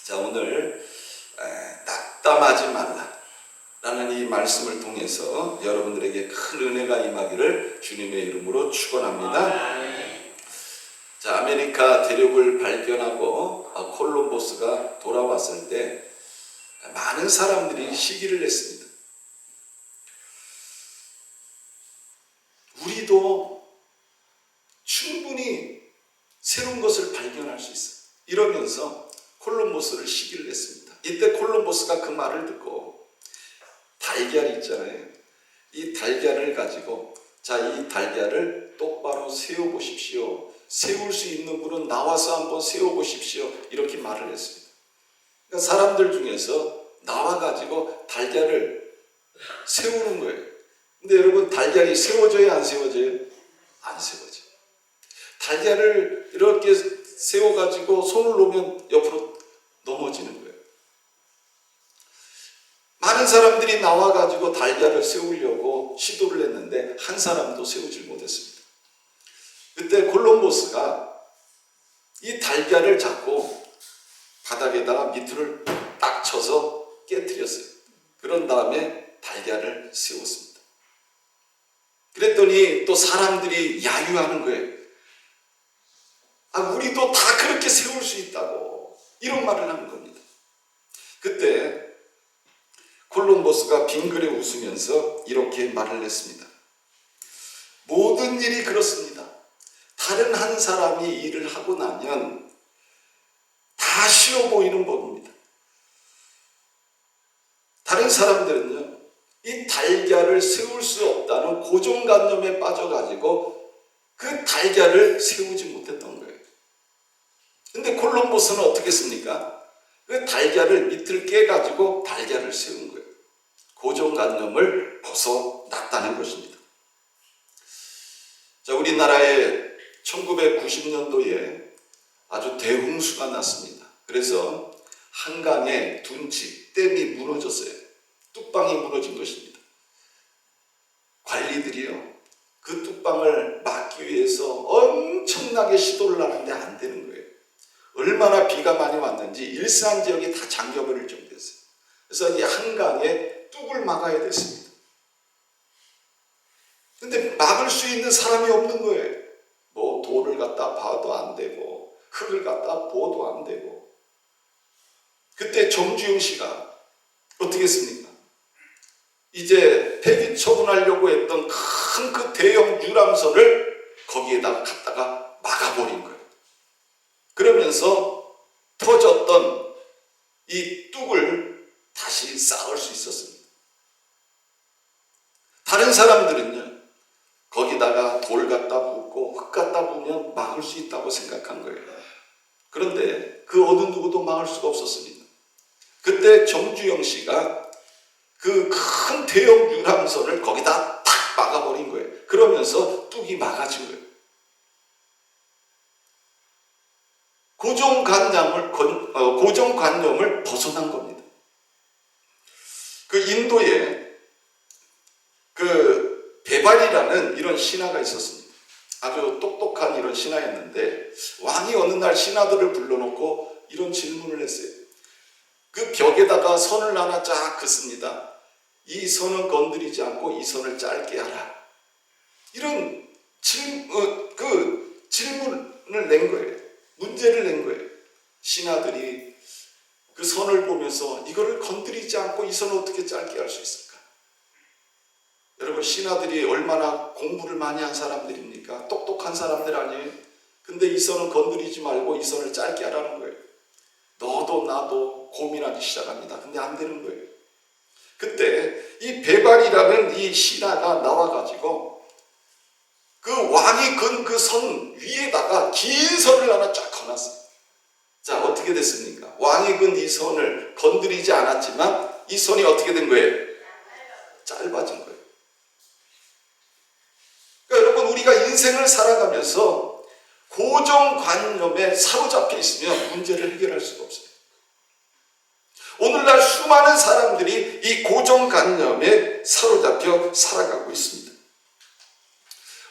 자, 오늘 낙담하지 말라라는 이 말씀을 통해서 여러분들에게 큰 은혜가 임하기를 주님의 이름으로 축원합니다. 자, 아메리카 대륙을 발견하고 콜럼버스가 돌아왔을 때 많은 사람들이 시기를 냈습니다. 우리도 충분히 새로운 것을 발견할 수 있어요. 이러면서 콜럼버스를 시기를 냈습니다. 이때 콜럼버스가 그 말을 듣고 달걀이 있잖아요. 이 달걀을 가지고 자, 이 달걀을 똑바로 세워보십시오. 세울 수 있는 분은 나와서 한번 세워보십시오. 이렇게 말을 했습니다. 그러니까 사람들 중에서 나와가지고 달걀을 세우는 거예요. 근데 여러분, 달걀이 세워져요, 안 세워져요? 안 세워져요. 달걀을 이렇게 세워가지고 손을 놓으면 옆으로 넘어지는 거예요. 많은 사람들이 나와가지고 달걀을 세우려고 시도를 했는데 한 사람도 세우질 못했습니다. 그때 콜럼버스가 이 달걀을 잡고 바닥에다가 밑을 딱 쳐서 깨뜨렸어요. 그런 다음에 달걀을 세웠습니다. 그랬더니 또 사람들이 야유하는 거예요. 우리도 다 그렇게 세울 수 있다고, 이런 말을 하는 겁니다. 그때 콜럼버스가 빙그레 웃으면서 이렇게 말을 했습니다. 모든 일이 그렇습니다. 다른 한 사람이 일을 하고 나면 다 쉬워 보이는 법입니다. 다른 사람들은요, 이 달걀을 세울 수 없다는 고정관념에 빠져가지고 그 달걀을 세우지 못했던 거예요. 근데 콜럼버스는 어떻게 했습니까? 그 달걀을 밑을 깨가지고 달걀을 세운 거예요. 고정관념을 벗어났다는 것입니다. 자, 우리나라에 1990년도에 아주 대홍수가 났습니다. 그래서 한강에 둔치, 댐이 무너졌어요. 뚝방이 무너진 것입니다. 관리들이요, 그 뚝방을 막기 위해서 엄청나게 시도를 하는데 안 되는 거예요. 얼마나 비가 많이 왔는지 일산 지역이 다 잠겨버릴 정도였어요. 그래서 이 한강에 뚝을 막아야 됐습니다. 근데 막을 수 있는 사람이 없는 거예요. 뭐 돌을 갖다 봐도 안 되고 흙을 갖다 부어도 안 되고. 그때 정주영 씨가 어떻게 했습니까? 이제 폐기 처분하려고 했던 큰 그 대형 유람선을 거기에다가 갖다가 막아버린 거예요. 그러면서 터졌던 이 뚝을 다시 쌓을 수 있었습니다. 다른 사람들은요, 거기다가 돌 갖다 붓고 흙 갖다 부으면 막을 수 있다고 생각한 거예요. 그런데 그 어느 누구도 막을 수가 없었습니다. 그때 정주영 씨가 그 큰 대형 유람선을 거기다 탁 막아버린 거예요. 그러면서 뚝이 막아진 거예요. 고정관념을 벗어난 겁니다. 그 인도에 그 베발이라는 이런 신하가 있었습니다. 아주 똑똑한 이런 신하였는데 왕이 어느 날 신하들을 불러놓고 이런 질문을 했어요. 그 벽에다가 선을 하나 쫙 긋습니다. 이 선은 건드리지 않고 이 선을 짧게 하라. 이런 질문을 낸 거예요. 문제를 낸 거예요. 신하들이 그 선을 보면서 이거를 건드리지 않고 이 선을 어떻게 짧게 할 수 있을까? 여러분, 신하들이 얼마나 공부를 많이 한 사람들입니까? 똑똑한 사람들 아니에요? 근데 이 선은 건드리지 말고 이 선을 짧게 하라는 거예요. 너도 나도 고민하기 시작합니다. 근데 안 되는 거예요. 그때 이 베발이라는 이 신하가 나와가지고 그 왕이 건 그 선 위에다가 긴 선을 하나 쫙 거놨어요. 자, 어떻게 됐습니까? 왕이 건 이 선을 건드리지 않았지만 이 선이 어떻게 된 거예요? 짧아진 거예요. 그러니까 여러분, 우리가 인생을 살아가면서 고정관념에 사로잡혀 있으면 문제를 해결할 수가 없어요. 오늘날 수많은 사람들이 이 고정관념에 사로잡혀 살아가고 있습니다.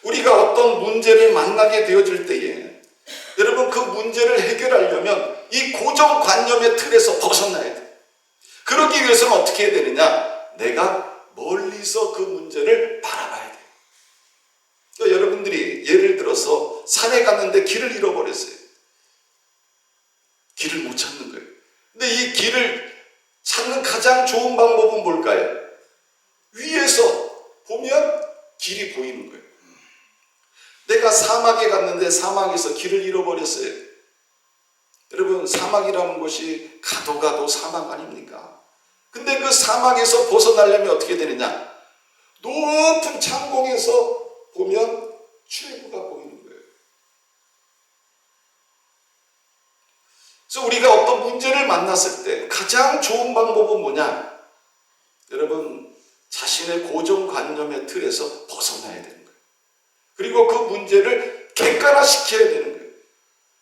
우리가 어떤 문제를 만나게 되어질 때에 여러분, 그 문제를 해결하려면 이 고정관념의 틀에서 벗어나야 돼. 그러기 위해서는 어떻게 해야 되느냐? 내가 멀리서 그 문제를 바라봐야 돼. 그러니까 여러분들이 예를 들어서 산에 갔는데 길을 잃어버렸어요. 길을 못 찾는 거예요. 근데 이 길을 찾는 가장 좋은 방법은 뭘까요? 위에서 보면 길이 보이는 거예요. 내가 사막에 갔는데 사막에서 길을 잃어버렸어요. 여러분, 사막이라는 곳이 가도 가도 사막 아닙니까? 근데 그 사막에서 벗어나려면 어떻게 되느냐? 높은 창공에서 보면 출구가 보이는 거예요. 그래서 우리가 어떤 문제를 만났을 때 가장 좋은 방법은 뭐냐? 여러분, 자신의 고정관념의 틀에서 벗어나야 되는 거예요. 그리고 그 문제를 객관화시켜야 되는 거예요.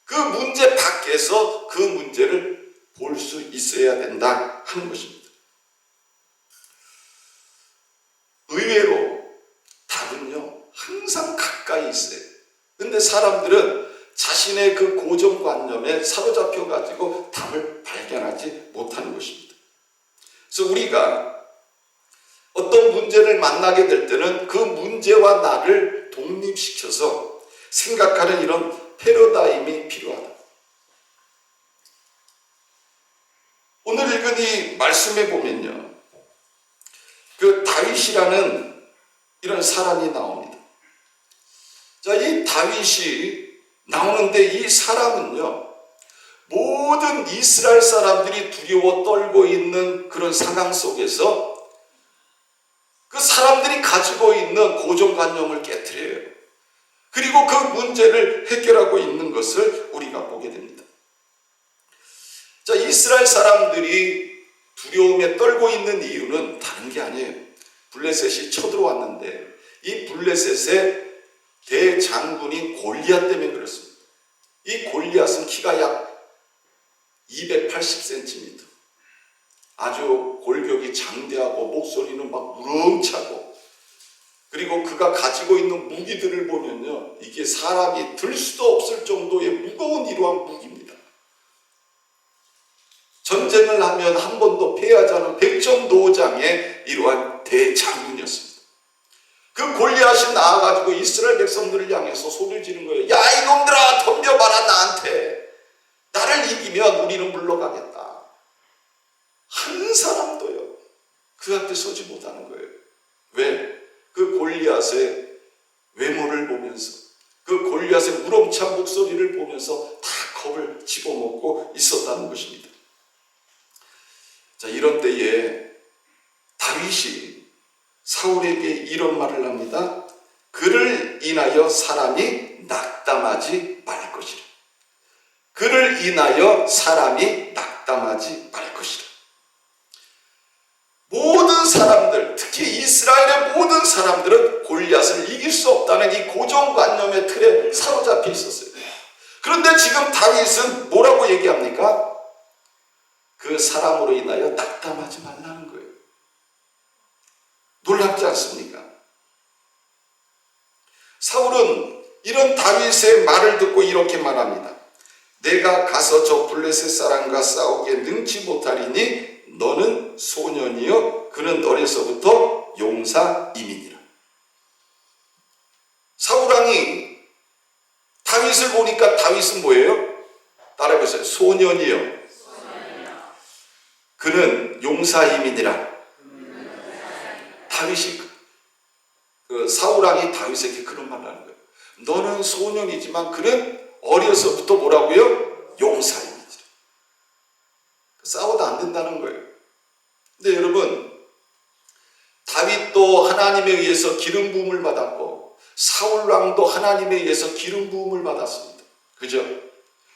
그 문제 밖에서 그 문제를 볼 수 있어야 된다 하는 것입니다. 의외로 답은요, 항상 가까이 있어요. 근데 사람들은 자신의 그 고정관념에 사로잡혀가지고 답을 발견하지 못하는 것입니다. 그래서 우리가 어떤 문제를 만나게 될 때는 그 문제와 나를 독립시켜서 생각하는 이런 패러다임이 필요하다. 오늘 읽은 이 말씀에 보면요, 그 다윗이라는 이런 사람이 나옵니다. 자, 이 다윗이 나오는데 이 사람은요, 모든 이스라엘 사람들이 두려워 떨고 있는 그런 상황 속에서 그 사람들이 가지고 있는 고정관념을 깨트려요. 그리고 그 문제를 해결하고 있는 것을 우리가 보게 됩니다. 자, 이스라엘 사람들이 두려움에 떨고 있는 이유는 다른 게 아니에요. 블레셋이 쳐들어왔는데 이 블레셋의 대장군인 골리앗 때문에 그렇습니다. 이 골리앗은 키가 약 280cm, 아주 골격이 장대하고 목소리는 막 무렁차고, 그리고 그가 가지고 있는 무기들을 보면요, 이게 사람이 들 수도 없을 정도의 무거운 이러한 무기입니다. 전쟁을 하면 한 번도 패하지 않은 백전노장의 이러한 대장군이었습니다. 그 골리앗이 나와가지고 이스라엘 백성들을 향해서 소리를 지른 거예요. 야, 이놈들아, 덤벼봐라. 나한테. 나를 이기면 우리는 물러가겠다. 한 사람도요, 그 앞에 서지 못하는 거예요. 왜? 그 골리앗의 외모를 보면서, 그 골리앗의 우렁찬 목소리를 보면서 다 겁을 집어먹고 있었다는 것입니다. 자, 이런 때에 다윗이 사울에게 이런 말을 합니다. 그를 인하여 사람이 낙담하지 말 것이라. 그를 인하여 사람이 낙담하지 말 것이라. 모든 사람들, 특히 이스라엘의 모든 사람들은 골리앗을 이길 수 없다는 이 고정관념의 틀에 사로잡혀 있었어요. 그런데 지금 다윗은 뭐라고 얘기합니까? 그 사람으로 인하여 낙담하지 말라는 거예요. 놀랍지 않습니까? 사울은 이런 다윗의 말을 듣고 이렇게 말합니다. 내가 가서 저 블레셋 사람과 싸우기에 능치 못하리니 너는 소년이요 그는 어려서부터 용사임이니라. 사울왕이 다윗을 보니까 다윗은 뭐예요? 따라해보세요. 소년이요 그는 용사임이니라. 다윗이, 그 사울왕이 다윗에게 그런 말을 하는 거예요. 너는 소년이지만 그는 어려서부터 뭐라고요? 용사임이니라. 싸워도 안 된다는 거예요. 근데 여러분, 다윗도 하나님에 의해서 기름 부음을 받았고 사울왕도 하나님에 의해서 기름 부음을 받았습니다. 그죠?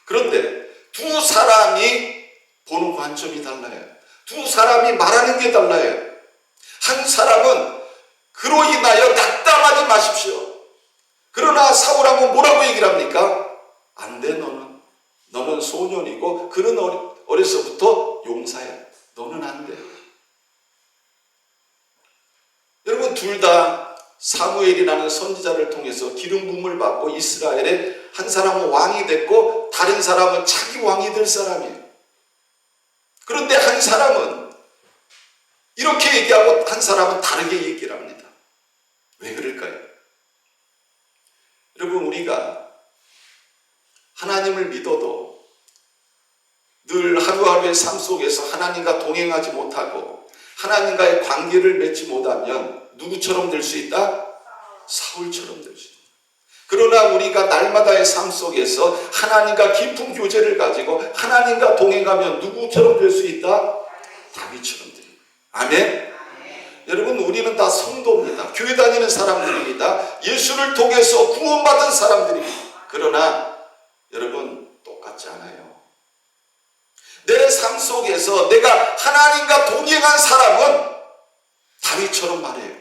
그런데 두 사람이 보는 관점이 달라요. 두 사람이 말하는 게 달라요. 한 사람은 그로 인하여 낙담하지 마십시오. 그러나 사울왕은 뭐라고 얘기를 합니까? 안 돼, 너는 소년이고 그는 어려서부터 용사야. 너는 안 돼. 여러분, 둘 다 사무엘이라는 선지자를 통해서 기름 부음을 받고 이스라엘의 한 사람은 왕이 됐고 다른 사람은 자기 왕이 될 사람이에요. 그런데 한 사람은 이렇게 얘기하고 한 사람은 다르게 얘기를 합니다. 왜 그럴까요? 여러분, 우리가 하나님을 믿어도 늘 하루하루의 삶 속에서 하나님과 동행하지 못하고 하나님과의 관계를 맺지 못하면 누구처럼 될 수 있다? 사울처럼 될 수 있다. 그러나 우리가 날마다의 삶 속에서 하나님과 깊은 교제를 가지고 하나님과 동행하면 누구처럼 될 수 있다? 다윗처럼 돼요. 아멘? 여러분, 우리는 다 성도입니다. 교회 다니는 사람들입니다. 예수를 통해서 구원받은 사람들입니다. 그러나 여러분, 똑같지 않아요. 내 삶 속에서 내가 하나님과 동행한 사람은 다윗처럼 말해요.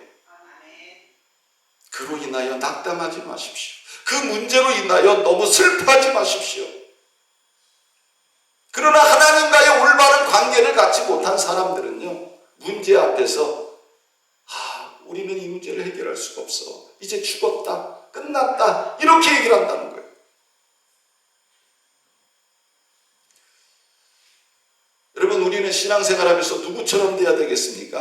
그로 인하여 낙담하지 마십시오. 그 문제로 인하여 너무 슬퍼하지 마십시오. 그러나 하나님과의 올바른 관계를 갖지 못한 사람들은요, 문제 앞에서 우리는 이 문제를 해결할 수가 없어. 이제 죽었다. 끝났다. 이렇게 얘기를 한다는 거예요. 여러분, 우리는 신앙생활하면서 누구처럼 돼야 되겠습니까?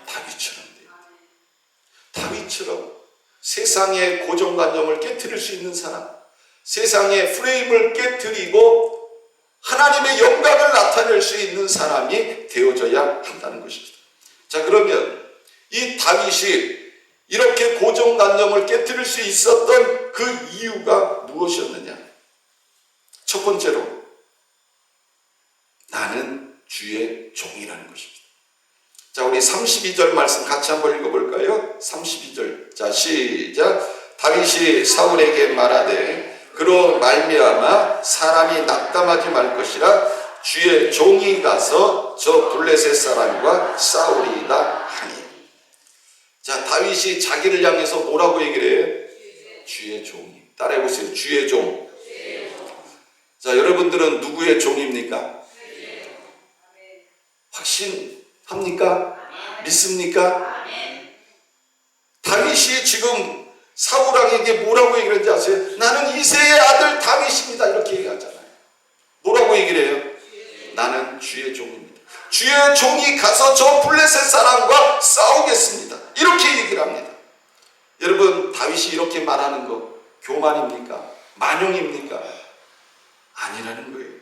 다윗처럼 돼야 돼요. 다윗처럼 세상의 고정관념을 깨트릴 수 있는 사람, 세상의 프레임을 깨트리고 하나님의 영광을 나타낼 수 있는 사람이 되어져야 한다는 것입니다. 자, 그러면 이 다윗이 이렇게 고정관념을 깨트릴 수 있었던 그 이유가 무엇이었느냐? 첫 번째로, 나는 주의 종이라는 것입니다. 자, 우리 32절 말씀 같이 한번 읽어볼까요? 32절. 자, 시작. 다윗이 사울에게 말하되 그로 말미암아 사람이 낙담하지 말 것이라 주의 종이 가서 저 블레셋 사람과 싸우리이다 하니. 자, 다윗이 자기를 향해서 뭐라고 얘기를 해요? 주의 종이. 따라해보세요. 주의 종. 자, 여러분들은 누구의 종입니까? 확신합니까? 믿습니까? 다윗이 지금 사울왕에게 뭐라고 얘기를 하는지 아세요? 나는 이새의 아들 다윗입니다. 이렇게 얘기하잖아요. 뭐라고 얘기를 해요? 나는 주의 종입니다. 주의 종이 가서 저 블레셋 사람과 싸우겠습니다. 이렇게 얘기를 합니다. 여러분, 다윗이 이렇게 말하는 거 교만입니까? 만용입니까? 아니라는 거예요.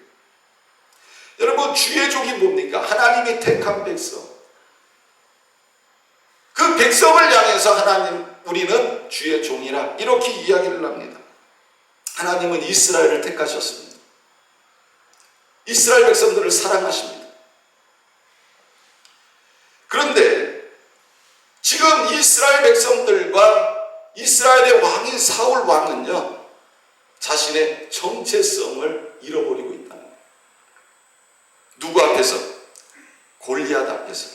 여러분, 주의 종이 뭡니까? 하나님이 택한 백성. 그 백성을 향해서 하나님, 우리는 주의 종이라 이렇게 이야기를 합니다. 하나님은 이스라엘을 택하셨습니다. 이스라엘 백성들을 사랑하십니다. 그런데 지금 이스라엘 백성들과 이스라엘의 왕인 사울 왕은요, 자신의 정체성을 잃어버리고 있다. 누구 앞에서? 골리앗 앞에서.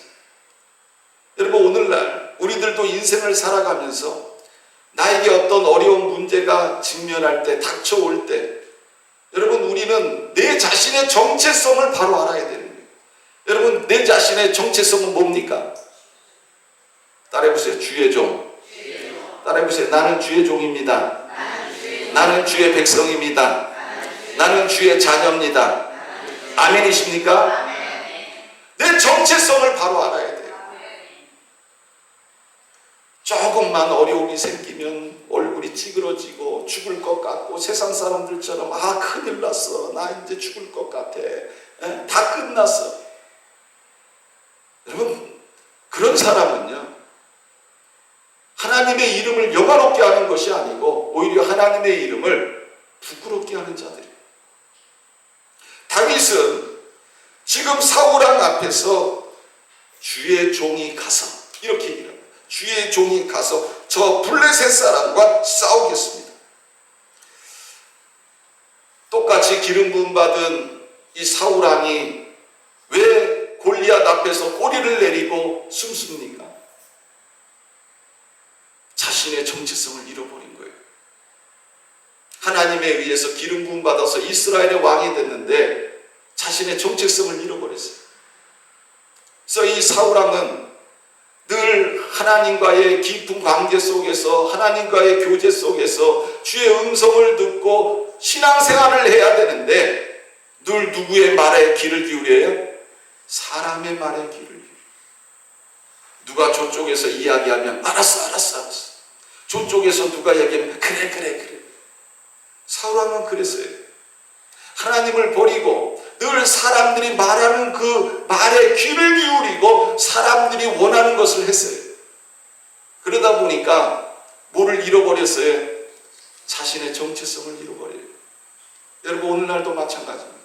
여러분, 오늘날 우리들도 인생을 살아가면서 나에게 어떤 어려운 문제가 직면할 때, 닥쳐올 때, 여러분, 우리는 내 자신의 정체성을 바로 알아야 되는 거예요. 여러분, 내 자신의 정체성은 뭡니까? 따라해보세요. 주의 종. 따라해보세요. 나는 주의 종입니다. 나는 주의 백성입니다. 나는 주의 자녀입니다. 아멘이십니까? 내 정체성을 바로 알아야 돼요. 조금만 어려움이 생기면 얼굴이 찌그러지고 죽을 것 같고 세상 사람들처럼 큰일 났어. 나 이제 죽을 것 같아. 다 끝났어. 여러분, 그런 사람은요, 하나님의 이름을 영화롭게 하는 것이 아니고 오히려 하나님의 이름을 부끄럽게 하는 자들이에요. 다윗은 지금 사울왕 앞에서 주의 종이 가서 이렇게 얘기를 합니다. 주의 종이 가서 저 블레셋 사람과 싸우겠습니다. 똑같이 기름 부음 받은 이 사울왕이 왜 골리앗 앞에서 꼬리를 내리고 숨습니까? 자신의 정체성을 잃어버린 거예요. 하나님에 의해서 기름 부음 받아서 이스라엘의 왕이 됐는데 자신의 정체성을 잃어버렸어요. 그래서 이 사울왕은 늘 하나님과의 깊은 관계 속에서, 하나님과의 교제 속에서 주의 음성을 듣고 신앙생활을 해야 되는데 늘 누구의 말에 귀를 기울여요? 사람의 말에 귀를 기울여요. 누가 저쪽에서 이야기하면 알았어. 저쪽에서 누가 얘기하면 그래. 사울왕은 그랬어요. 하나님을 버리고 늘 사람들이 말하는 그 말에 귀를 기울이고 사람들이 원하는 것을 했어요. 그러다 보니까 뭐를 잃어버렸어요? 자신의 정체성을 잃어버려요. 여러분, 오늘날도 마찬가지입니다.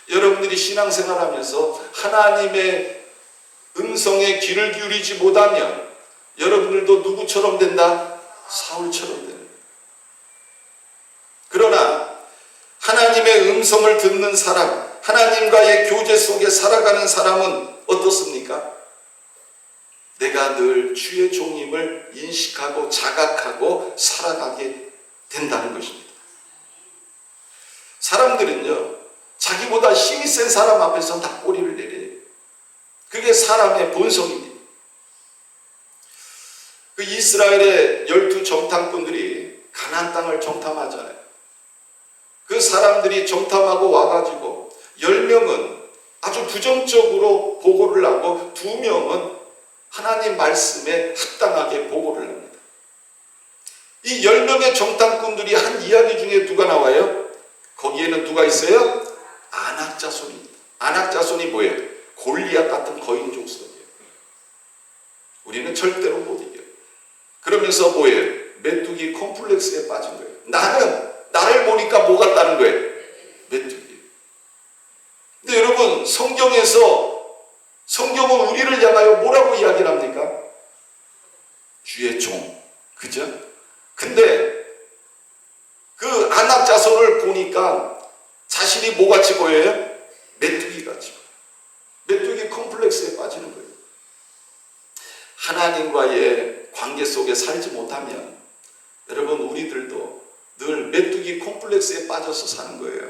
여러분들이 신앙생활하면서 하나님의 음성에 귀를 기울이지 못하면 여러분들도 누구처럼 된다? 사울처럼 되는 거예요. 그러나 하나님의 음성을 듣는 사람, 하나님과의 교제 속에 살아가는 사람은 어떻습니까? 내가 늘 주의 종임을 인식하고 자각하고 살아가게 된다는 것입니다. 사람들은요, 자기보다 힘이 센 사람 앞에서 다 꼬리를 내려요. 그게 사람의 본성입니다. 그 이스라엘의 12 정탐꾼들이 가나안 땅을 정탐하잖아요. 그 사람들이 정탐하고 와가지고 10명은 아주 부정적으로 보고를 하고 2명은 하나님 말씀에 합당하게 보고를 합니다. 이 10명의 정탐꾼들이 한 이야기 중에 누가 나와요? 거기에는 누가 있어요? 안악자손입니다. 안악자손이 뭐예요? 골리앗 같은 거인 족속이에요. 우리는 절대로 못 이겨요. 그러면서 뭐예요? 메뚜기 콤플렉스에 빠진 거예요. 나를 보니까 뭐 같다는 거예요? 메뚜기. 근데 여러분, 성경은 우리를 향하여 뭐라고 이야기를 합니까? 주의 종. 그죠? 근데 그 안악자손을 보니까 자신이 뭐같이 보여요? 메뚜기같이 보여요. 메뚜기 콤플렉스에 빠지는 거예요. 하나님과의 관계 속에 살지 못하면 여러분, 우리들도 늘 메뚜기 콤플렉스에 빠져서 사는 거예요.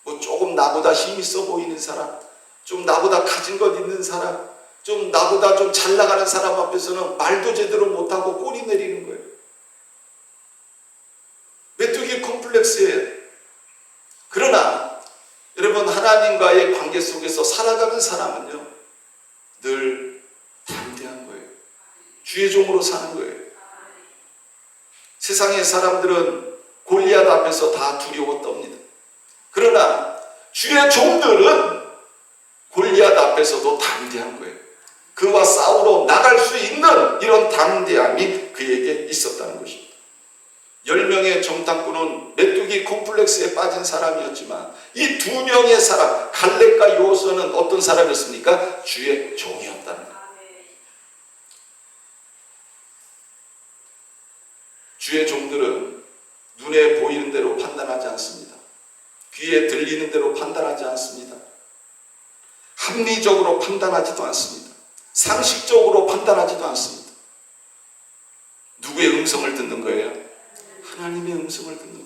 뭐 조금 나보다 힘 있어 보이는 사람, 좀 나보다 가진 것 있는 사람, 좀 나보다 좀 잘 나가는 사람 앞에서는 말도 제대로 못하고 꼬리 내리는 거예요. 메뚜기 콤플렉스예요. 그러나 여러분, 하나님과의 관계 속에서 살아가는 사람은요, 늘 담대한 거예요. 주의 종으로 사는 거예요. 세상의 사람들은 골리앗 앞에서 다 두려워 떱니다. 그러나 주의 종들은 골리앗 앞에서도 담대한 거예요. 그와 싸우러 나갈 수 있는 이런 담대함이 그에게 있었다는 것입니다. 10명의 정탐꾼은 메뚜기 콤플렉스에 빠진 사람이었지만 이 2명의 사람, 갈렙과 여호수아는 어떤 사람이었습니까? 주의 종이었다는 거예요. 주의 종들은 눈에 보이는 대로 판단하지 않습니다. 귀에 들리는 대로 판단하지 않습니다. 합리적으로 판단하지도 않습니다. 상식적으로 판단하지도 않습니다. 누구의 음성을 듣는 거예요? 하나님의 음성을 듣는 거예요.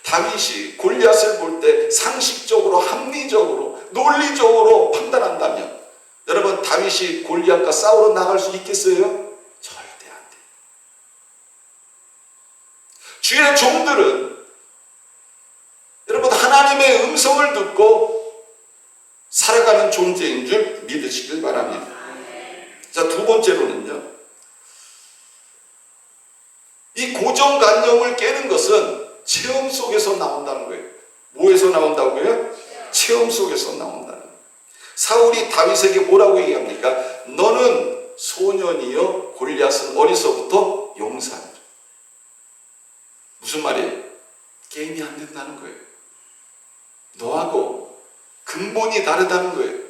다윗이 골리앗을 볼 때 상식적으로, 합리적으로, 논리적으로 판단한다면 여러분, 다윗이 골리앗과 싸우러 나갈 수 있겠어요? 절대 안 돼요. 주의 종들은 여러분, 하나님의 음성을 듣고 살아가는 존재인 줄 믿으시길 바랍니다. 자, 두 번째로는요, 이 고정관념을 깨는 것은 체험 속에서 나온다는 거예요. 뭐에서 나온다고요? 체험 속에서 나온다는 거예요. 사울이 다윗에게 뭐라고 얘기합니까? 너는 소년이요, 골리앗은 어려서부터 용사이죠. 무슨 말이에요? 게임이 안 된다는 거예요. 너하고 근본이 다르다는 거예요.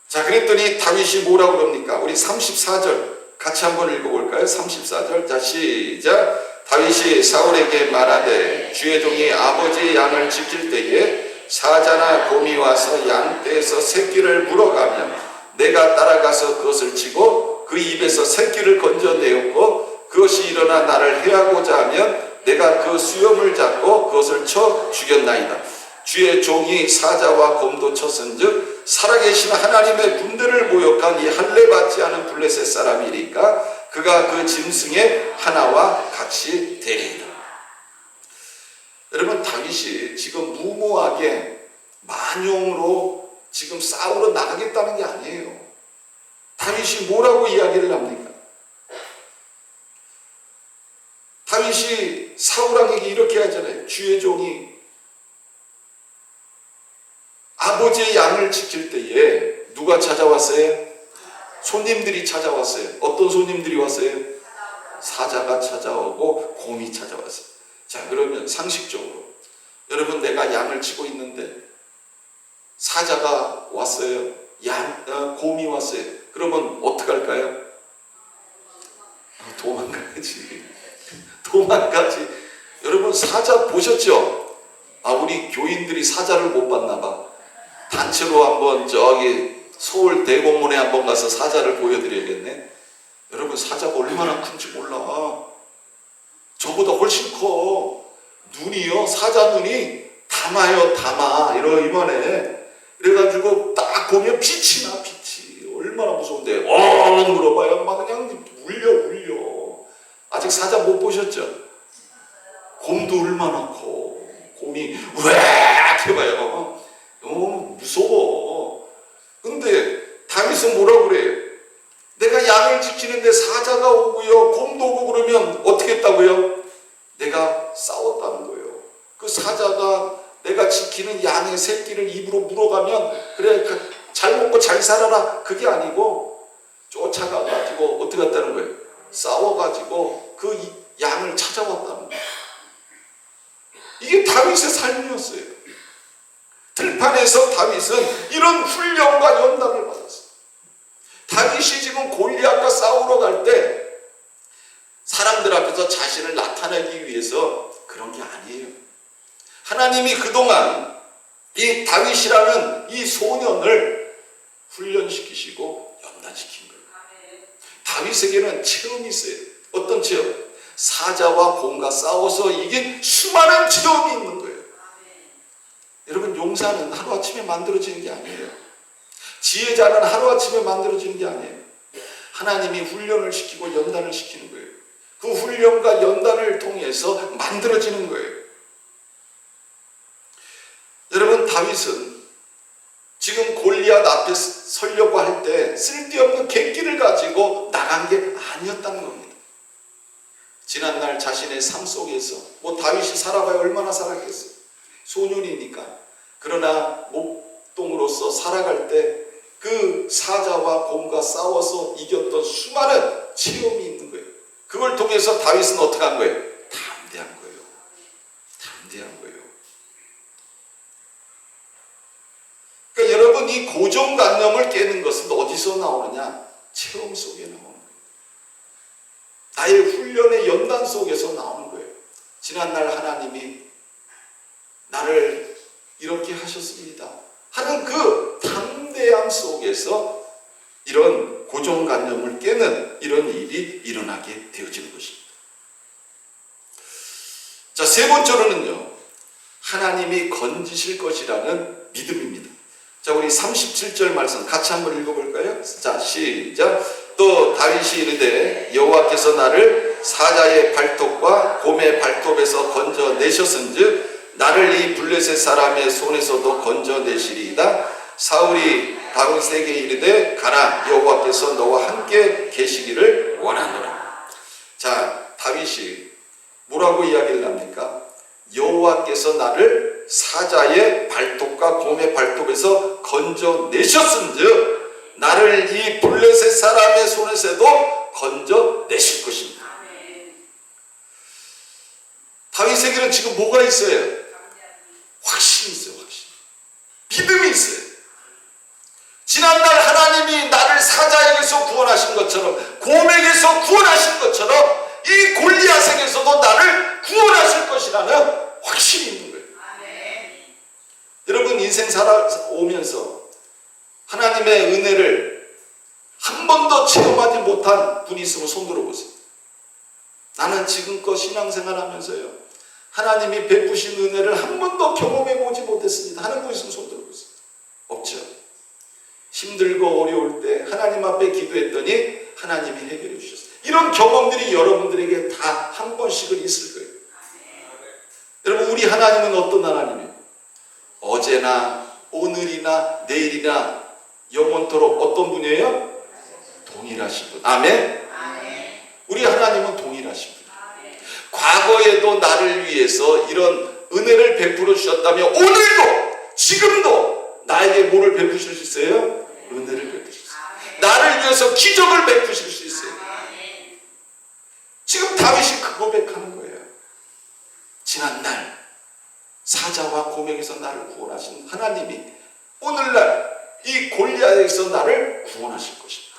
자, 그랬더니 다윗이 뭐라고 그럽니까? 우리 34절 같이 한번 읽어볼까요? 34절. 자, 시작. 다윗이 사울에게 말하되 주의 종이 아버지의 양을 지킬 때에 사자나 곰이 와서 양떼에서 새끼를 물어가면 내가 따라가서 그것을 치고 그 입에서 새끼를 건져내었고 그것이 일어나 나를 해하고자 하면 내가 그 수염을 잡고 그것을 쳐 죽였나이다. 주의 종이 사자와 곰도 쳤은즉 살아계신 하나님의 군대를 모욕한 이 할례 받지 않은 블레셋 사람이니까 그가 그 짐승의 하나와 같이 되리이다. 여러분, 다윗이 지금 무모하게 만용으로 지금 싸우러 나가겠다는 게 아니에요. 다윗이 뭐라고 이야기를 합니까? 다윗이 사울왕에게 이렇게 하잖아요. 주의 종이 아버지의 양을 지킬 때에 누가 찾아왔어요? 손님들이 찾아왔어요. 어떤 손님들이 왔어요? 사자가 찾아오고 곰이 찾아왔어요. 자, 그러면 상식적으로 여러분, 내가 양을 치고 있는데 사자가 왔어요. 곰이 왔어요. 그러면 어떡할까요? 도망가야지. 도망가지. 여러분, 사자 보셨죠? 우리 교인들이 사자를 못 봤나 봐. 단체로 한번 저기 서울 대공원에 한번 가서 사자를 보여드려야겠네. 여러분, 사자가 얼마나 큰지 몰라. 저보다 훨씬 커. 눈이요, 사자 눈이 담아요, 담아. 이만해. 그래가지고 딱 보면 빛이 나, 빛이. 얼마나 무서운데. 물어봐요. 막 그냥 울려. 아직 사자 못 보셨죠? 곰도 얼마나 커. 곰이 으악 해봐요. 너무 무서워. 근데 다윗은 뭐라고 그래요? 내가 양을 지키는데 사자가 오고요, 곰도 오고 그러면 어떻게 했다고요? 내가 싸웠다는 거예요. 그 사자가 내가 지키는 양의 새끼를 입으로 물어가면 그래, 잘 먹고 잘 살아라, 그게 아니고 쫓아가가지고 어떻게 했다는 거예요? 싸워가지고 그 양을 찾아왔다는 거예요. 이게 다윗의 삶이었어요. 들판에서 다윗은 이런 훈련과 연단을 받았어요. 다윗이 지금 골리앗과 싸우러 갈 때 사람들 앞에서 자신을 나타내기 위해서 그런 게 아니에요. 하나님이 그동안 이 다윗이라는 이 소년을 훈련시키시고 연단시킨 거예요. 다윗에게는 체험이 있어요. 어떤 체험? 사자와 곰과 싸워서 이긴 수많은 체험이 있는 거예요. 여러분, 용사는 하루아침에 만들어지는 게 아니에요. 지혜자는 하루아침에 만들어지는 게 아니에요. 하나님이 훈련을 시키고 연단을 시키는 거예요. 그 훈련과 연단을 통해서 만들어지는 거예요. 여러분, 다윗은 지금 골리앗 앞에 서려고 할 때 쓸데없는 객기를 가지고 나간 게 아니었다는 겁니다. 지난날 자신의 삶 속에서 다윗이 살아봐야 얼마나 살았겠어요. 소년이니까. 그러나 목동으로서 살아갈 때 그 사자와 곰과 싸워서 이겼던 수많은 체험이 있는 거예요. 그걸 통해서 다윗은 어떻게 한 거예요? 담대한 거예요. 담대한 거예요. 그러니까 여러분, 이 고정관념을 깨는 것은 어디서 나오느냐? 체험 속에 나오는 거예요. 나의 훈련의 연단 속에서 나오는 거예요. 지난날 하나님이 나를 이렇게 하셨습니다 하는 그 담대함 속에서 이런 고정관념을 깨는 이런 일이 일어나게 되어지는 것입니다. 자, 세 번째로는요, 하나님이 건지실 것이라는 믿음입니다. 자, 우리 37절 말씀 같이 한번 읽어볼까요? 자, 시작. 또 다윗이 이르되 여호와께서 나를 사자의 발톱과 곰의 발톱에서 건져내셨은즉 나를 이 블레셋 사람의 손에서도 건져내시리이다. 사울이 다윗에게 이르되 가라, 여호와께서 너와 함께 계시기를 원하노라. 자, 다윗이 뭐라고 이야기를 합니까? 여호와께서 나를 사자의 발톱과 곰의 발톱에서 건져내셨은즉 나를 이 블레셋 사람의 손에서도 건져내실 것입니다. 다윗에게는 지금 뭐가 있어요? 확신이 있어요. 확신. 믿음이 있어요. 지난날 하나님이 나를 사자에게서 구원하신 것처럼, 곰에게서 구원하신 것처럼 이 골리앗에게서도 나를 구원하실 것이라는 확신이 있는 거예요. 여러분, 인생 살아오면서 하나님의 은혜를 한 번도 체험하지 못한 분이 있으면 손 들어보세요. 나는 지금껏 신앙생활 하면서요, 하나님이 베푸신 은혜를 한 번도 경험해 보지 못했어요. 됐습니다. 하는 분 있으면 손 들고 있어요. 없죠. 힘들고 어려울 때 하나님 앞에 기도했더니 하나님이 해결해 주셨어요. 이런 경험들이 여러분들에게 다 한 번씩은 있을 거예요. 여러분, 우리 하나님은 어떤 하나님이에요? 어제나 오늘이나 내일이나 영원토록 어떤 분이에요? 동일하신 분. 아멘? 우리 하나님은 동일하신 분. 과거에도 나를 위해서 이런 은혜를 베풀어 주셨다면 오늘도 지금도 나에게 뭐를 베푸실 수 있어요? 은혜를 베푸실 수 있어요. 나를 위해서 기적을 베푸실 수 있어요. 지금 다윗이 그 고백하는 거예요. 지난날 사자와 곰에게서 나를 구원하신 하나님이 오늘날 이 골리앗에서 나를 구원하실 것입니다.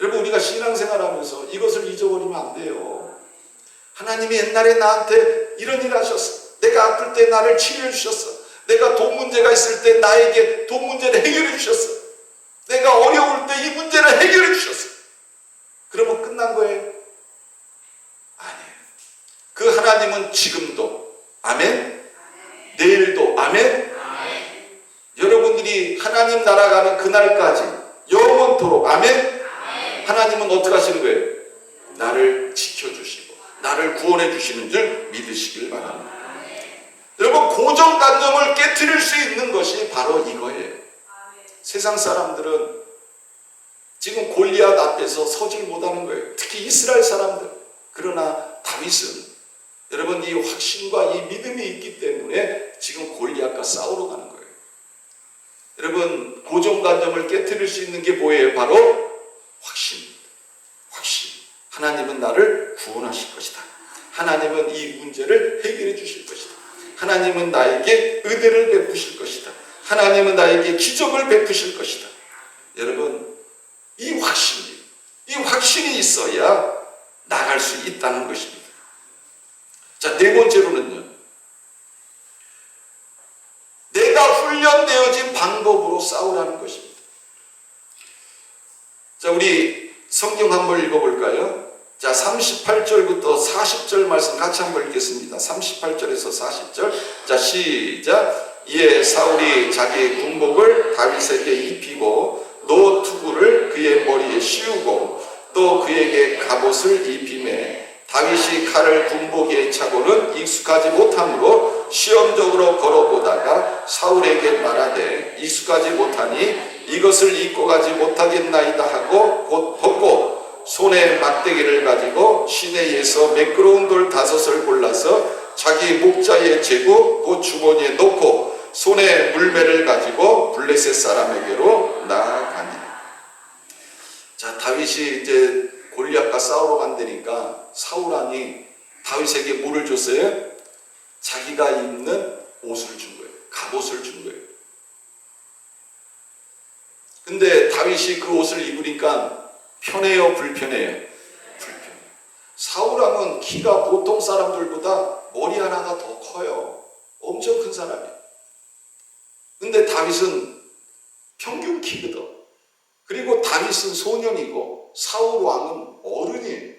여러분, 우리가 신앙생활하면서 이것을 잊어버리면 안 돼요. 하나님이 옛날에 나한테 이런 일 하셨어. 내가 아플 때 나를 치료해 주셨어. 내가 돈 문제가 있을 때 나에게 돈 문제를 해결해 주셨어. 내가 어려울 때 이 문제를 해결해 주셨어. 그러면 끝난 거예요? 아니에요. 그 하나님은 지금도, 아멘? 내일도, 아멘? 여러분들이 하나님 나라 가는 그날까지 영원토록, 아멘? 하나님은 어떻게 하시는 거예요? 나를 지켜주시고 나를 구원해 주시는 줄 믿으시길 바랍니다. 여러분, 고정관념을 깨트릴 수 있는 것이 바로 이거예요. 세상 사람들은 지금 골리앗 앞에서 서질 못하는 거예요. 특히 이스라엘 사람들. 그러나 다윗은 여러분, 이 확신과 이 믿음이 있기 때문에 지금 골리앗과 싸우러 가는 거예요. 여러분, 고정관념을 깨트릴 수 있는 게 뭐예요? 바로 확신입니다. 확신. 하나님은 나를 구원하실 것이다. 하나님은 이 문제를 해결해 주실 것이다. 하나님은 나에게 은혜를 베푸실 것이다. 하나님은 나에게 기적을 베푸실 것이다. 여러분, 이 확신이 있어야 나갈 수 있다는 것입니다. 자, 네 번째로는요, 내가 훈련되어진 방법으로 싸우라는 것입니다. 자, 우리 성경 한번 읽어볼까요? 자, 38절부터 40절 말씀 같이 한번 읽겠습니다. 38절에서 40절. 자, 시작. 이에 사울이 자기 군복을 다윗에게 입히고 노투구를 그의 머리에 씌우고 또 그에게 갑옷을 입히매 다윗이 칼을 군복에 차고는 익숙하지 못하므로 시험적으로 걸어보다가 사울에게 말하되 익숙하지 못하니 이것을 입고 가지 못하겠나이다 하고 곧 벗고 손에 막대기를 가지고 시내에서 매끄러운 돌 5을 골라서 자기 목자에 재고 그 주머니에 넣고 손에 물매를 가지고 블레셋 사람에게로 나아가니. 자, 다윗이 이제 골리앗과 싸우러 간다니까 사울 왕이 다윗에게 뭐를 줬어요? 자기가 입는 옷을 준 거예요. 갑옷을 준 거예요. 근데 다윗이 그 옷을 입으니까 편해요, 불편해요? 불편해요. 사울 왕은 키가 보통 사람들보다 머리 하나가 더 커요. 엄청 큰 사람이에요. 근데 다윗은 평균 키거든. 그리고 다윗은 소년이고 사울 왕은 어른이에요.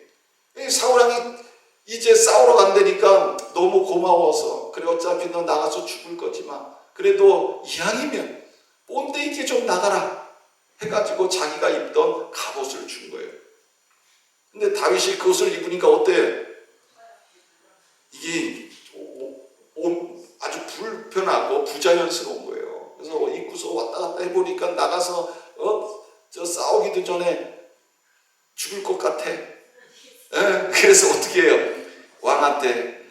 사울 왕이 이제 싸우러 간다니까 너무 고마워서, 그래 어차피 너 나가서 죽을 거지만 그래도 이왕이면 본데 있게 좀 나가라 해가지고 자기가 입던 갑옷을 준 거예요. 근데 다윗이 그 옷을 입으니까 어때요? 이게 아주 불편하고 부자연스러운 거예요. 그래서 입고서 왔다 갔다 해보니까 나가서 저 싸우기도 전에 죽을 것 같아. 그래서 어떻게 해요? 왕한테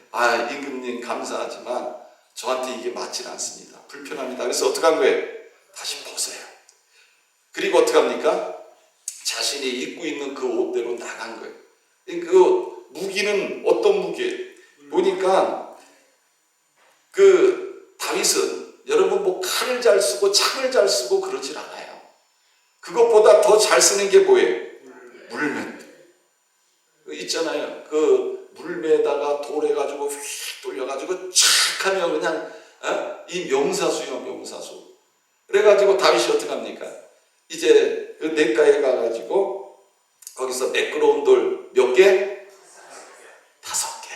임금님 감사하지만 저한테 이게 맞질 않습니다. 불편합니다. 그래서 어떻게 한 거예요? 다시 벗어요. 그리고 어떻게 합니까? 자신이 입고 있는 그 옷대로 나간 거예요. 그 무기는 어떤 무기예요? 보니까 그 다윗은 여러분 뭐 칼을 잘 쓰고 창을 잘 쓰고 그러질 않아요. 그것보다 더 잘 쓰는 게 뭐예요? 물매. 있잖아요. 그 물매에다가 돌해가지고 휙 돌려가지고 착 하면 그냥 이 명사수요, 명사수. 그래가지고 다윗이 어떻게 합니까? 이제 그 냇가에 가가지고 거기서 매끄러운 돌 몇 개? 5개.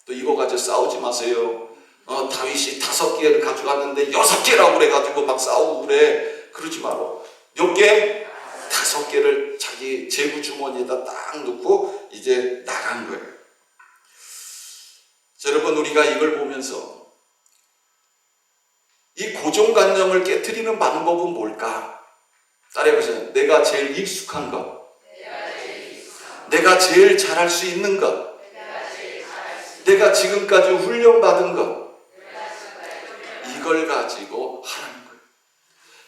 또 이거 가지고 싸우지 마세요. 다윗이 5개를 가져갔는데 6개라고 그래가지고 막 싸우고 그래. 그러지 마라. 몇 개? 5개를 자기 제구 주머니에다 딱 넣고 이제 나간 거예요. 자, 여러분, 우리가 이걸 보면서 이 고정관념을 깨트리는 방법은 뭘까? 따라해보세요. 내가 제일 익숙한 것, 내가 제일 잘할 수 있는 것, 내가 지금까지 훈련받은 것, 이걸 가지고 하라는 거예요.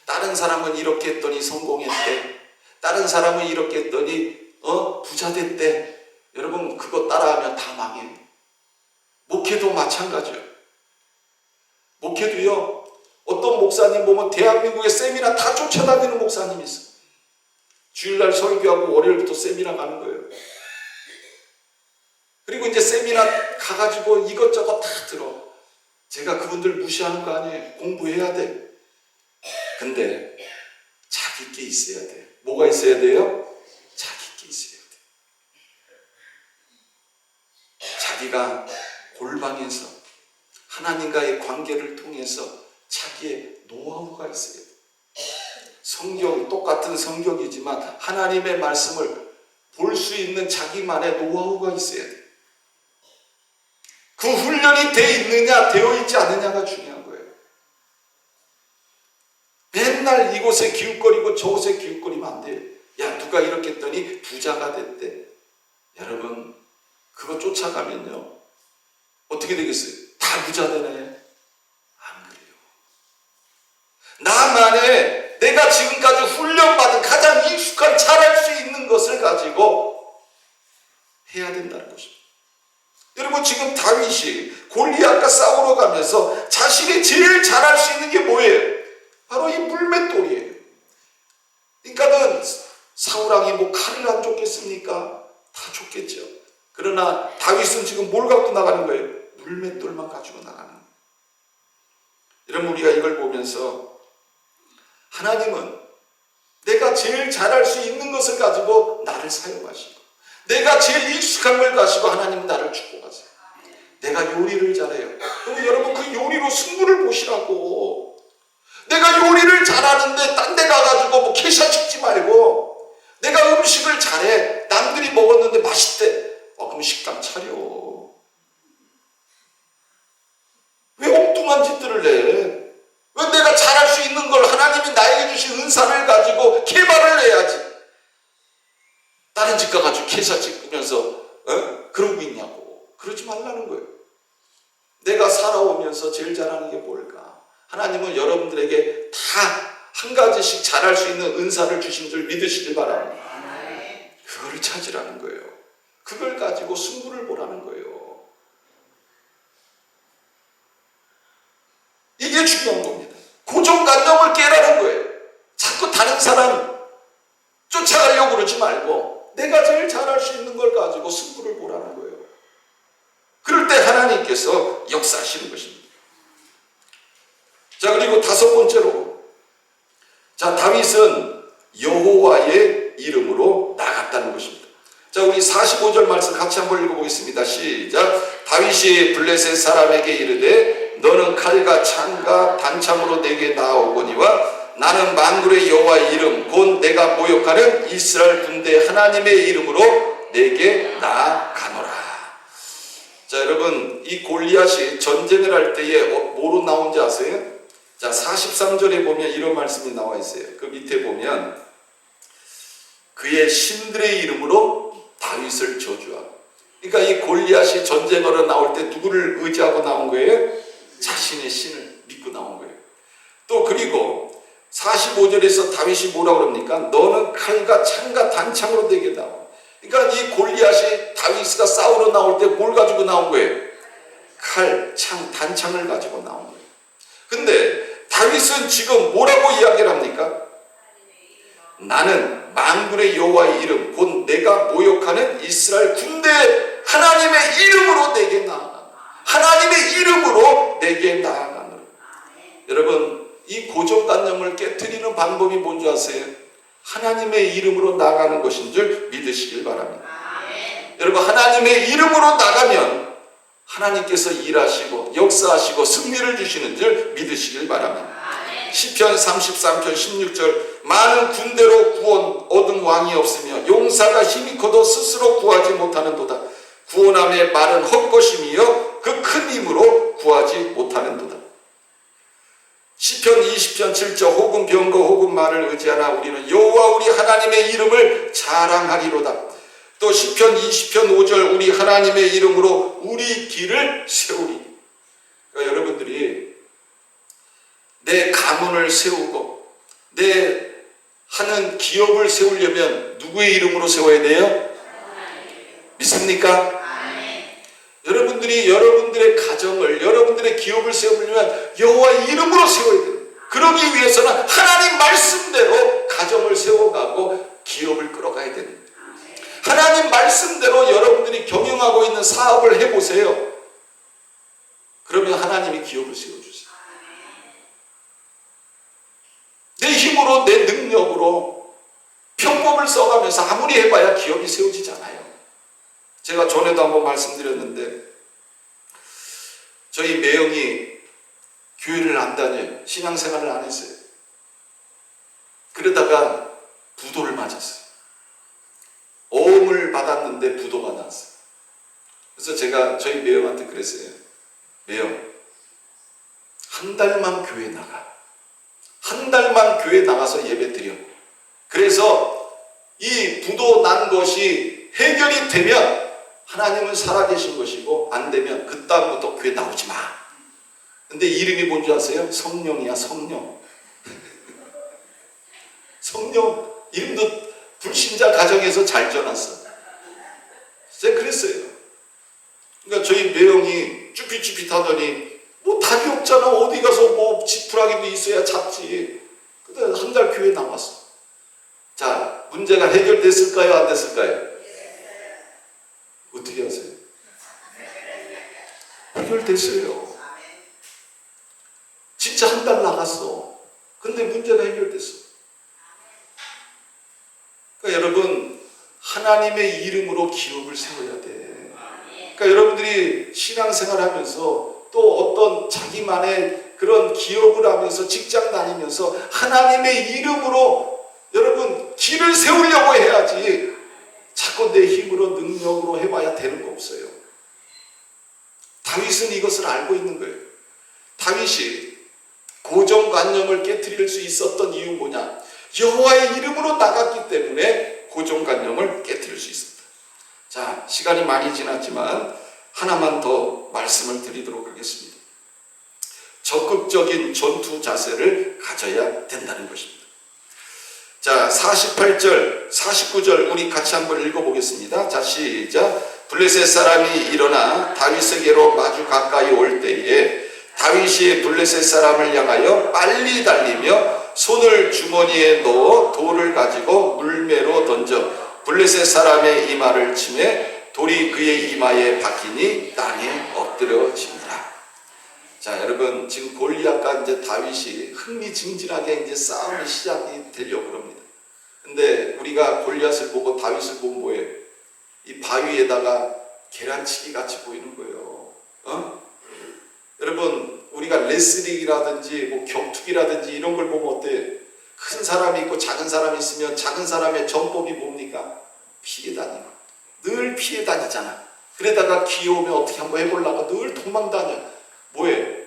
다른 사람은 이렇게 했더니 성공했대. 다른 사람은 이렇게 했더니 부자 됐대. 여러분, 그거 따라하면 다 망해요. 목회도 마찬가지예요. 목회도요, 어떤 목사님 보면 대한민국의 세미나 다 쫓아다니는 목사님이 있어요. 주일날 설교하고 월요일부터 세미나 가는 거예요. 그리고 이제 세미나 가가지고 이것저것 다 들어. 제가 그분들 무시하는 거 아니에요. 공부해야 돼. 근데 자기 게 있어야 돼. 뭐가 있어야 돼요? 자기 게 있어야 돼. 자기가 골방에서 하나님과의 관계를 통해서 자기의 노하우가 있어야 돼. 성경, 똑같은 성경이지만 하나님의 말씀을 볼 수 있는 자기만의 노하우가 있어야 돼. 그 훈련이 되어 있지 않느냐가 중요한 거예요. 맨날 이곳에 기웃거리고 저곳에 기웃거리면 안 돼요. 야, 누가 이렇게 했더니 부자가 됐대. 여러분, 그거 쫓아가면요, 어떻게 되겠어요? 다 부자 되네. 안 그래요. 나만의 내가 지금까지 훈련받은 가장 익숙한 잘할 수 있는 것을 가지고 해야 된다는 것입니다. 여러분, 지금 다윗이 골리앗과 싸우러 가면서 자신이 제일 잘할 수 있는 게 뭐예요? 바로 이 물맷돌이에요. 그러니까는 사울왕이 뭐 칼을 안 줬겠습니까? 다 줬겠죠. 그러나 다윗은 지금 뭘 갖고 나가는 거예요? 물맷돌만 가지고 나가는 거예요. 여러분, 우리가 이걸 보면서 하나님은 내가 제일 잘할 수 있는 것을 가지고 나를 사용하시고, 내가 제일 익숙한 걸 가지고 하나님은 나를 축복하세요. 내가 요리를 잘해요. 그럼 여러분, 그 요리로 승부를 보시라고. 내가 요리를 잘하는데 딴 데 가가지고 뭐 캐샤 찍지 말고, 내가 음식을 잘해. 남들이 먹었는데 맛있대. 그럼 식당 차려. 왜 엉뚱한 짓들을 해? 왜 내가 잘할 수 있는 걸, 하나님이 나에게 주신 은사를 가지고 개발을 해야지. 다른 집 가가지고 캐사 찍으면서 그러고 있냐고. 그러지 말라는 거예요. 내가 살아오면서 제일 잘하는 게 뭘까? 하나님은 여러분들에게 다 한 가지씩 잘할 수 있는 은사를 주신 줄 믿으시길 바랍니다. 그거를 찾으라는 거예요. 그걸 가지고 승부를 보라는 거예요. 이게 중요한 겁니다. 고정관념을 깨라는 거예요. 자꾸 다른 사람 쫓아가려고 그러지 말고 내가 제일 잘할 수 있는 걸 가지고 승부를 보라는 거예요. 그럴 때 하나님께서 역사하시는 것입니다. 자, 그리고 5번째로, 자, 다윗은 여호와의 이름으로 나갔다는 것입니다. 자, 우리 45절 말씀 같이 한번 읽어보겠습니다. 시작. 다윗이 블레셋 사람에게 이르되 너는 칼과 창과 단창으로 내게 나아오거니와 나는 만군의 여호와의 이름 곧 내가 모욕하는 이스라엘 군대 하나님의 이름으로 내게 나아가노라. 자, 여러분, 이 골리앗이 전쟁을 할 때에 뭐로 나온지 아세요? 자, 43절에 보면 이런 말씀이 나와 있어요. 그 밑에 보면 그의 신들의 이름으로 다윗을 저주하고. 그러니까 이 골리앗이 전쟁하러 나올 때 누구를 의지하고 나온 거예요? 자신의 신을 믿고 나온 거예요. 또 그리고 45절에서 다윗이 뭐라고 그럽니까? 너는 칼과 창과 단창으로 내게 나와. 그러니까 이 골리앗이 다윗과 싸우러 나올 때 뭘 가지고 나온 거예요? 칼, 창, 단창을 가지고 나온 거예요. 근데 다윗은 지금 뭐라고 이야기를 합니까? 나는 만군의 여호와의 이름 곧 내가 모욕하는 이스라엘 군대 하나님의 이름으로 내게 나아가. 하나님의 이름으로 내게 나아가노라. 여러분, 이 고정관념을 깨트리는 방법이 뭔지 아세요? 하나님의 이름으로 나가는 것인 줄 믿으시길 바랍니다. 여러분, 하나님의 이름으로 나가면 하나님께서 일하시고 역사하시고 승리를 주시는 줄 믿으시길 바랍니다. 시편 33편 16절 많은 군대로 구원 얻은 왕이 없으며 용사가 힘이 커도 스스로 구하지 못하는도다. 구원함의 말은 헛것임이요 그 큰 힘으로 구하지 못하는도다. 시편 20편 7절 혹은 병거 혹은 말을 의지하나 우리는 여호와 우리 하나님의 이름을 자랑하리로다. 또 시편 20편 5절 우리 하나님의 이름으로 우리 길을 세우리. 그러니까 여러분들이 내 가문을 세우고 내 하는 기업을 세우려면 누구의 이름으로 세워야 돼요? 믿습니까? 여러분들이 여러분들의 가정을 여러분들의 기업을 세우려면 여호와의 이름으로 세워야 돼요. 그러기 위해서는 하나님 말씀대로 가정을 세워가고 기업을 끌어가야 됩니다. 하나님 말씀대로 여러분들이 경영하고 있는 사업을 해보세요. 그러면 하나님이 기업을 세워주세요. 내 힘으로 내 능력으로 편법을 써가면서 아무리 해봐야 기업이 세워지잖아요. 제가 전에도 한번 말씀드렸는데 저희 매형이 교회를 안 다녀요. 신앙생활을 안 했어요. 그러다가 부도를 맞았어요. 어음을 받았는데 부도가 났어요. 그래서 제가 저희 매형한테 그랬어요. 매형, 한 달만 교회 나가. 한 달만 교회 나가서 예배 드려. 그래서 이 부도 난 것이 해결이 되면 하나님은 살아계신 것이고 안 되면 그 다음부터 교회 나오지 마. 근데 이름이 뭔지 아세요? 성령이야, 성령. 성령 이름도 불신자 가정에서 잘 지어놨어. 제가 그랬어요. 그러니까 저희 매형이 쭈삣쭈삣 하더니 뭐 답이 없잖아. 어디 가서 뭐 지푸라기도 있어야 잡지. 근데 한 달 교회 나왔어. 자, 문제가 해결됐을까요? 안 됐을까요? 어떻게 하세요? 해결됐어요. 진짜 한 달 나갔어. 근데 문제가 해결됐어. 그러니까 여러분, 하나님의 이름으로 기업을 세워야 돼. 그러니까 여러분들이 신앙생활 하면서 또 어떤 자기만의 그런 기업을 하면서 직장 다니면서 하나님의 이름으로 여러분 길을 세우려고 해야지 자꾸 내 힘으로 능력으로 해봐야 되는 거 없어요. 다윗은 이것을 알고 있는 거예요. 다윗이 고정관념을 깨트릴 수 있었던 이유 뭐냐? 여호와의 이름으로 나갔기 때문에 고정관념을 깨트릴 수 있었다. 자, 시간이 많이 지났지만 하나만 더 말씀을 드리도록 하겠습니다. 적극적인 전투 자세를 가져야 된다는 것입니다. 자, 48절, 49절 우리 같이 한번 읽어보겠습니다. 자, 시작. 블레셋 사람이 일어나 다윗에게로 마주 가까이 올 때에 다윗이 블레셋 사람을 향하여 빨리 달리며 손을 주머니에 넣어 돌을 가지고 물매로 던져 블레셋 사람의 이마를 치매 돌이 그의 이마에 박히니 땅에 엎드려지니라. 자, 여러분, 지금 골리앗과 이제 다윗이 흥미진진하게 이제 싸움이 시작이 되려고 합니다. 근데 우리가 골리앗을 보고 다윗을 보면 뭐예요? 이 바위에다가 계란치기 같이 보이는 거예요. 여러분, 우리가 레슬링이라든지 뭐 격투기라든지 이런 걸 보면 어때요? 큰 사람이 있고 작은 사람이 있으면 작은 사람의 전법이 뭡니까? 피해 다니고. 늘 피해 다니잖아. 그러다가 기회 오면 어떻게 한번 해보려고 늘 도망 다녀. 뭐해?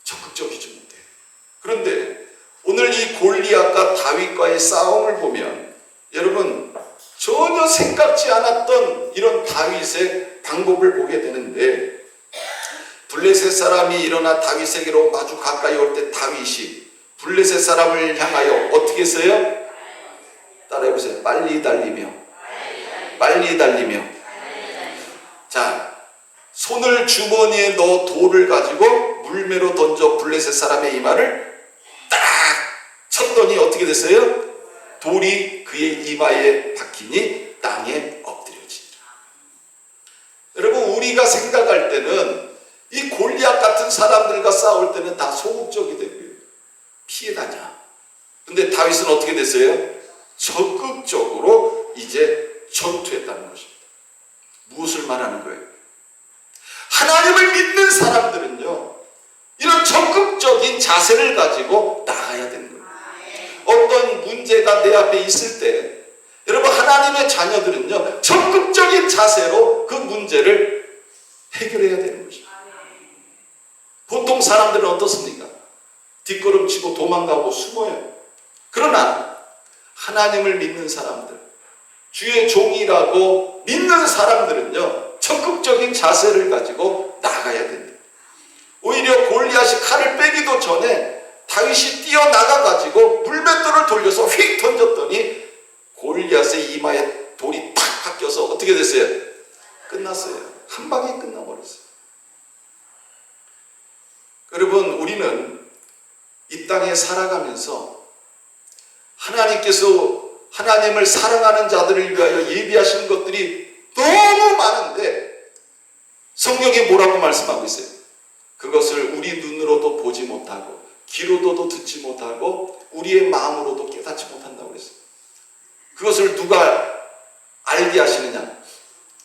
적극적이지 못해. 그런데 오늘 이 골리앗과 다윗과의 싸움을 보면 여러분 전혀 생각지 않았던 이런 다윗의 방법을 보게 되는데 블레셋 사람이 일어나 다윗에게로 마주 가까이 올 때 다윗이 블레셋 사람을 향하여 어떻게 했어요? 따라해보세요. 빨리 달리며. 빨리 달리며. 자, 손을 주머니에 넣어 돌을 가지고 물매로 던져 블레셋 사람의 이마를 딱 쳤더니 어떻게 됐어요? 돌이 그의 이마에 박히니 땅에 엎드려지니라. 여러분, 우리가 생각할 때는 이 골리앗 같은 사람들과 싸울 때는 다 소극적이 되고요. 피해 다녀. 근데 다윗은 어떻게 됐어요? 적극적으로 이제 전투했다는 것입니다. 무엇을 말하는 거예요? 하나님을 믿는 사람들은요, 이런 적극적인 자세를 가지고 나가야 되는 거예요. 어떤 문제가 내 앞에 있을 때 여러분, 하나님의 자녀들은요, 적극적인 자세로 그 문제를 해결해야 되는 것입니다. 보통 사람들은 어떻습니까? 뒷걸음치고 도망가고 숨어요. 그러나 하나님을 믿는 사람들, 주의 종이라고 믿는 사람들은요, 적극적인 자세를 가지고 나가야 된다. 오히려 골리앗이 칼을 빼기도 전에 다윗이 뛰어나가가지고 물맷돌을 돌려서 휙 던졌더니 골리앗의 이마에 돌이 탁 박혀서 어떻게 됐어요? 끝났어요. 한 방에 끝나버렸어요. 여러분, 우리는 이 땅에 살아가면서 하나님께서 하나님을 사랑하는 자들을 위하여 예비하신 것들이 너무 많은데 성경이 뭐라고 말씀하고 있어요? 그것을 우리 눈으로도 보지 못하고 귀로도 듣지 못하고 우리의 마음으로도 깨닫지 못한다고 그랬어요. 그것을 누가 알게 하시느냐?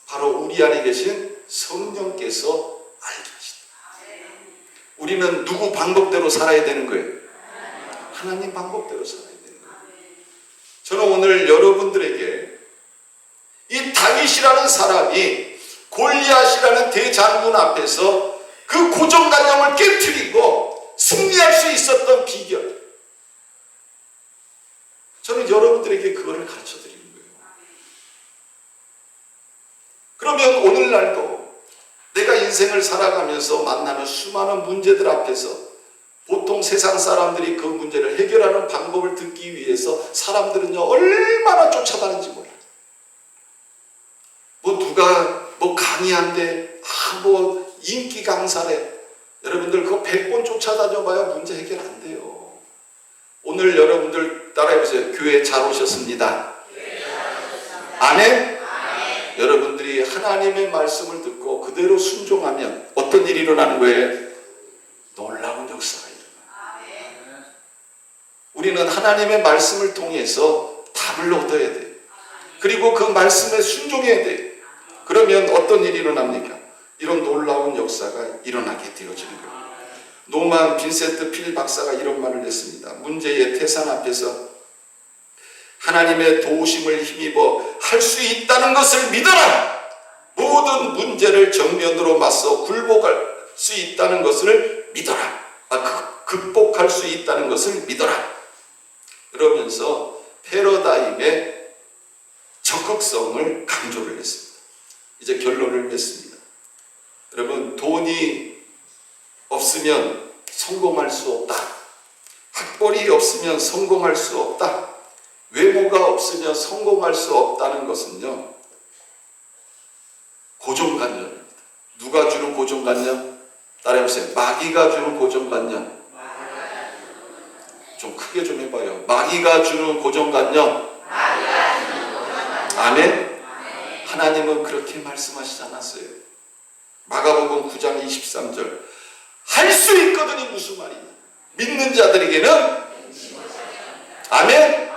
바로 우리 안에 계신 성령께서 알게 하신다. 우리는 누구 방법대로 살아야 되는 거예요? 하나님 방법대로 살아야 되는 거예요. 저는 오늘 여러분들에게 이 다윗이라는 사람이 골리앗이라는 대장군 앞에서 그 고정관념을 깨트리고 승리할 수 있었던 비결, 저는 여러분들에게 그거를 가르쳐 드리는 거예요. 그러면 오늘날도 내가 인생을 살아가면서 만나는 수많은 문제들 앞에서 보통 세상 사람들이 그 문제를 해결하는 방법을 듣기 위해서 사람들은요, 얼마나 쫓아다니는지 몰라요. 뭐 누가 뭐 강의한대, 뭐 인기 강사래. 여러분들 그거 100번 쫓아다녀봐야 문제 해결 안 돼요. 오늘 여러분들 따라해보세요. 교회 잘 오셨습니다. 아멘? 여러분들이 하나님의 말씀을 듣고 그대로 순종하면 어떤 일이 일어나는 거예요? 놀라운 역사가 일어나요. 우리는 하나님의 말씀을 통해서 답을 얻어야 돼요. 그리고 그 말씀에 순종해야 돼요. 그러면 어떤 일이 일어납니까? 이런 놀라운 역사가 일어나게 되어지는 거예요. 노만 빈센트 필 박사가 이런 말을 했습니다. 문제의 태산 앞에서 하나님의 도우심을 힘입어 할 수 있다는 것을 믿어라. 모든 문제를 정면으로 맞서 굴복할 수 있다는 것을 믿어라. 극복할 수 있다는 것을 믿어라. 그러면서 패러다임의 적극성을 강조를 했습니다. 이제 결론을 맺습니다. 여러분, 돈이 없으면 성공할 수 없다. 학벌이 없으면 성공할 수 없다. 외모가 없으면 성공할 수 없다는 것은요, 고정관념입니다. 누가 주는 고정관념? 따라해보세요. 마귀가 주는 고정관념. 좀 크게 좀 해봐요. 마귀가 주는 고정관념. 아멘? 하나님은 그렇게 말씀하시지 않았어요. 마가복음 9장 23절. 할 수 있거든이 무슨 말이냐? 믿는 자들에게는 아멘?